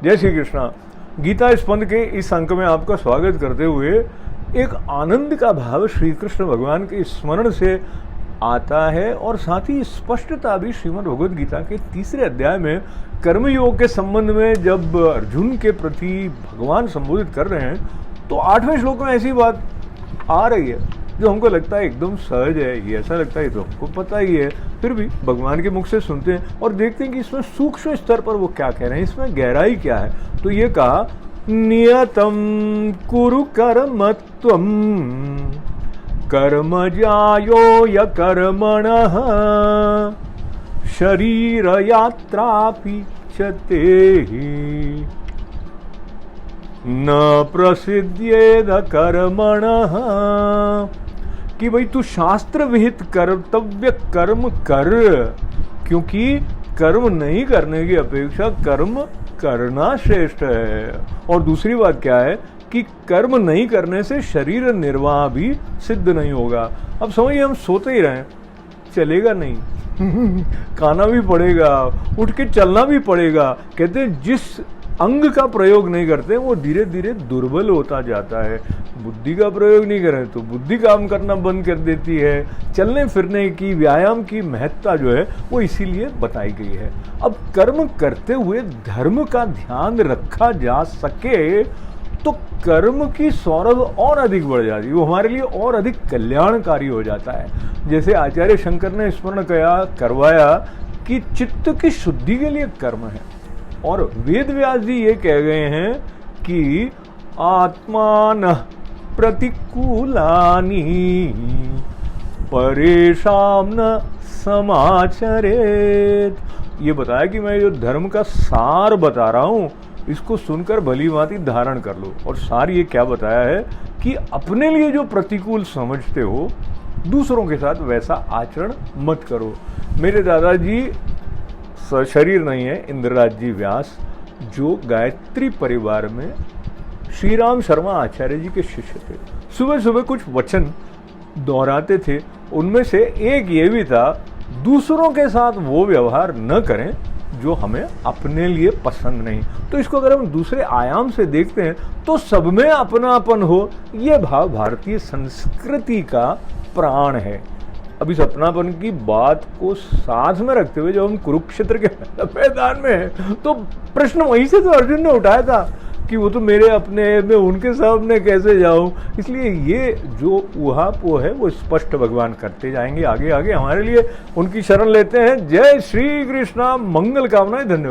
जय श्री कृष्णा। गीता स्पंद के इस अंक में आपका स्वागत करते हुए एक आनंद का भाव श्री कृष्ण भगवान के स्मरण से आता है और साथ ही स्पष्टता भी श्रीमद् भगवद गीता के 3 अध्याय में कर्मयोग के संबंध में जब अर्जुन के प्रति भगवान संबोधित कर रहे हैं तो 8वें श्लोक में ऐसी बात आ रही है जो हमको लगता है एकदम सहज है, ये ऐसा लगता है तो हमको पता ही है, फिर भी भगवान के मुख से सुनते हैं और देखते हैं कि इसमें सूक्ष्म स्तर पर वो क्या कह रहे हैं, इसमें गहराई क्या है। तो ये कहा, नियतम कुरु कर्मत्वम कर्म जायो य कर्मणः शरीर यात्रापि चते न प्रसिद्ध्येद कर्मणः, कि भाई तू शास्त्र विहित कर्तव्य कर्म कर, क्योंकि कर्म नहीं करने की अपेक्षा कर्म करना श्रेष्ठ है। और दूसरी बात क्या है कि कर्म नहीं करने से शरीर निर्वाह भी सिद्ध नहीं होगा। अब समझिए हम सोते ही रहें, चलेगा नहीं खाना भी पड़ेगा, उठ के चलना भी पड़ेगा। कहते हैं जिस अंग का प्रयोग नहीं करते वो धीरे धीरे दुर्बल होता जाता है। बुद्धि का प्रयोग नहीं करें तो बुद्धि काम करना बंद कर देती है। चलने फिरने की, व्यायाम की महत्ता जो है वो इसीलिए बताई गई है। अब कर्म करते हुए धर्म का ध्यान रखा जा सके तो कर्म की सौरभ और अधिक बढ़ जाती है, वो हमारे लिए और अधिक कल्याणकारी हो जाता है। जैसे आचार्य शंकर ने स्मरण करवाया कि चित्त की शुद्धि के लिए कर्म है, और वेद व्यास जी ये कह गए हैं कि आत्मान प्रतिकूलानि परेशान न समाचरेत। ये बताया कि मैं जो धर्म का सार बता रहा हूं इसको सुनकर भली भांति धारण कर लो। और सार ये क्या बताया है कि अपने लिए जो प्रतिकूल समझते हो दूसरों के साथ वैसा आचरण मत करो। मेरे दादाजी शरीर नहीं है, इंद्रराज जी व्यास, जो गायत्री परिवार में श्री राम शर्मा आचार्य जी के शिष्य थे। सुबह सुबह कुछ वचन दोहराते थे, उनमें से एक ये भी था, दूसरों के साथ वो व्यवहार न करें जो हमें अपने लिए पसंद नहीं। तो इसको अगर हम दूसरे आयाम से देखते हैं तो सब में अपनापन हो, ये भाव भारतीय संस्कृति का प्राण है। अब इस अपनापन की बात को साथ में रखते हुए जब हम कुरुक्षेत्र के मैदान में हैं तो प्रश्न वहीं से तो अर्जुन ने उठाया था कि वो तो मेरे अपने, मैं उनके सामने कैसे जाऊं। इसलिए ये जो ऊहापोह है वो स्पष्ट भगवान करते जाएंगे आगे आगे हमारे लिए। उनकी शरण लेते हैं। जय श्री कृष्णा, मंगल कामनाएं, धन्यवाद।